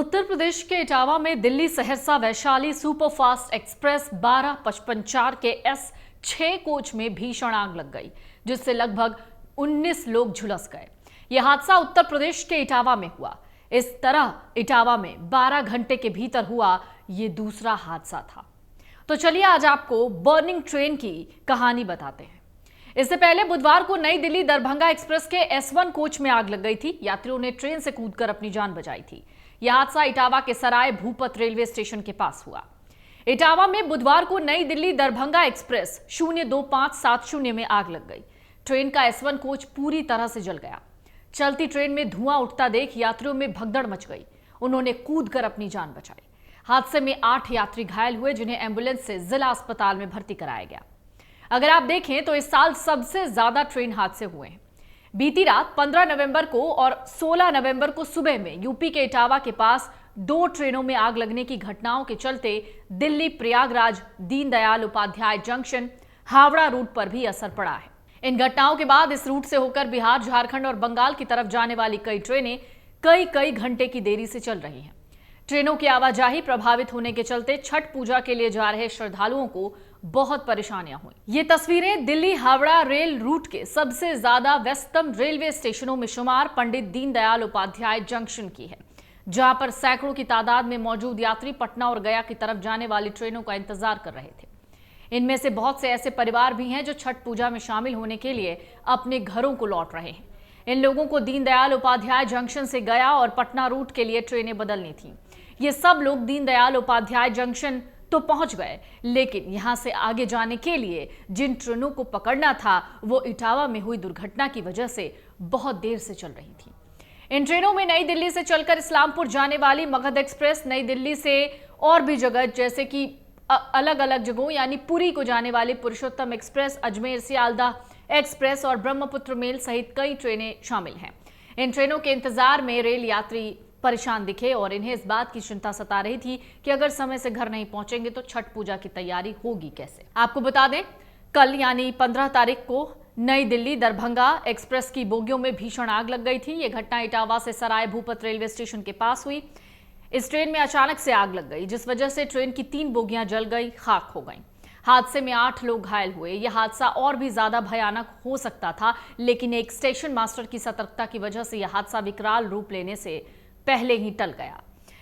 उत्तर प्रदेश के इटावा में Delhi Saharsa Vaishali superfast express 1255 के S6 कोच में भीषण आग लग गई, जिससे लगभग 19 लोग झुलस गए। यह हादसा उत्तर प्रदेश के इटावा में हुआ। इस तरह इटावा में 12 घंटे के भीतर हुआ ये दूसरा हादसा था। तो चलिए आज आपको बर्निंग ट्रेन की कहानी बताते हैं। इससे पहले बुधवार को नई दिल्ली दरभंगा एक्सप्रेस के S1 कोच में आग लग गई थी। यात्रियों ने ट्रेन से कूदकर अपनी जान बचाई थी। यह हादसा इटावा के सराय भूपत रेलवे स्टेशन के पास हुआ। इटावा में बुधवार को नई दिल्ली दरभंगा एक्सप्रेस 02570 में आग लग गई। ट्रेन का S1 कोच पूरी तरह से जल गया। चलती ट्रेन में धुआं उठता देख यात्रियों में भगदड़ मच गई। उन्होंने कूदकर अपनी जान बचाई। हादसे में 8 यात्री घायल हुए, जिन्हें एम्बुलेंस से जिला अस्पताल में भर्ती कराया गया। अगर आप देखें तो इस साल सबसे ज्यादा ट्रेन हादसे हुए हैं। बीती रात 15 नवंबर को और 16 नवंबर को सुबह में यूपी के इटावा के पास 2 ट्रेनों में आग लगने की घटनाओं के चलते दिल्ली प्रयागराज दीनदयाल उपाध्याय जंक्शन हावड़ा रूट पर भी असर पड़ा है। इन घटनाओं के बाद इस रूट से होकर बिहार, झारखंड और बंगाल की तरफ जाने वाली कई ट्रेनें कई घंटे की देरी से चल रही हैं। ट्रेनों की आवाजाही प्रभावित होने के चलते छठ पूजा के लिए जा रहे श्रद्धालुओं को बहुत परेशानियां हुई। ये तस्वीरें दिल्ली हावड़ा रेल रूट के सबसे ज्यादा व्यस्तम रेलवे स्टेशनों में शुमार पंडित दीनदयाल उपाध्याय जंक्शन की है, जहां पर सैकड़ों की तादाद में मौजूद यात्री पटना और गया की तरफ जाने वाली ट्रेनों का इंतजार कर रहे थे। इनमें से बहुत से ऐसे परिवार भी हैं जो छठ पूजा में शामिल होने के लिए अपने घरों को लौट रहे हैं। इन लोगों को दीनदयाल उपाध्याय जंक्शन से गया और पटना रूट के लिए ट्रेनें बदलनी थी। ये सब लोग दीनदयाल उपाध्याय जंक्शन तो पहुंच गए, लेकिन यहां से आगे जाने के लिए जिन ट्रेनों को पकड़ना था वो इटावा में हुई दुर्घटना की वजह से बहुत देर से चल रही थी। इन ट्रेनों में नई दिल्ली से चलकर इस्लामपुर जाने वाली मगध एक्सप्रेस, नई दिल्ली से और भी जगह जैसे कि अलग अलग जगहों यानी पुरी को जाने वाली पुरुषोत्तम एक्सप्रेस, अजमेर सियालदा एक्सप्रेस और ब्रह्मपुत्र मेल सहित कई ट्रेनें शामिल हैं। इन ट्रेनों के इंतजार में रेल यात्री परेशान दिखे और इन्हें इस बात की चिंता सता रही थी कि अगर समय से घर नहीं पहुंचेंगे तो छठ पूजा की तैयारी होगी कैसे। आपको बता दें, कल यानी 15 तारीख को नई दिल्ली दरभंगा एक्सप्रेस की बोगियों में भीषण आग लग गई थी। यह घटना इटावा से सराय भूपत रेलवे स्टेशन के पास हुई। इस ट्रेन में अचानक से आग लग गई, जिस वजह से ट्रेन की 3 बोगियां जल गई, खाक हो गई। हादसे में 8 लोग घायल हुए। यह हादसा और भी ज्यादा भयानक हो सकता था, लेकिन एक स्टेशन मास्टर की सतर्कता की वजह से यह हादसा विकराल रूप लेने से पहले ही टल गया।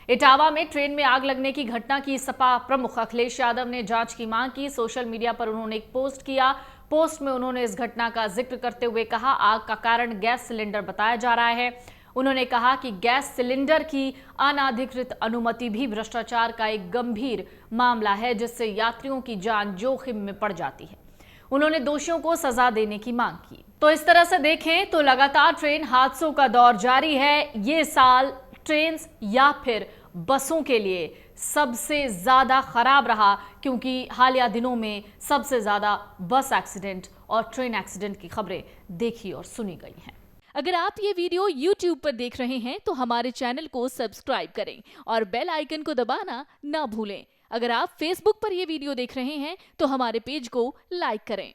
इटावा में ट्रेन में आग लगने की घटना की सपा प्रमुख अखिलेश यादव ने जांच की मांग की। सोशल मीडिया पर उन्होंने एक पोस्ट किया। पोस्ट में उन्होंने इस घटना का जिक्र करते हुए कहा, आग का कारण गैस सिलेंडर बताया जा रहा है। उन्होंने कहा कि गैस सिलेंडर की अनाधिकृत अनुमति भी भ्रष्टाचार का एक गंभीर मामला है, जिससे यात्रियों की जान जोखिम में पड़ जाती है। उन्होंने दोषियों को सजा देने की मांग की। तो इस तरह से देखें तो लगातार ट्रेन हादसों का दौर जारी है। ये साल ट्रेन या फिर बसों के लिए सबसे ज्यादा खराब रहा, क्योंकि हालिया दिनों में सबसे ज्यादा बस एक्सीडेंट और ट्रेन एक्सीडेंट की खबरें देखी और सुनी गई हैं। अगर आप ये वीडियो YouTube पर देख रहे हैं तो हमारे चैनल को सब्सक्राइब करें और बेल आइकन को दबाना ना भूलें। अगर आप Facebook पर ये वीडियो देख रहे हैं तो हमारे पेज को लाइक करें।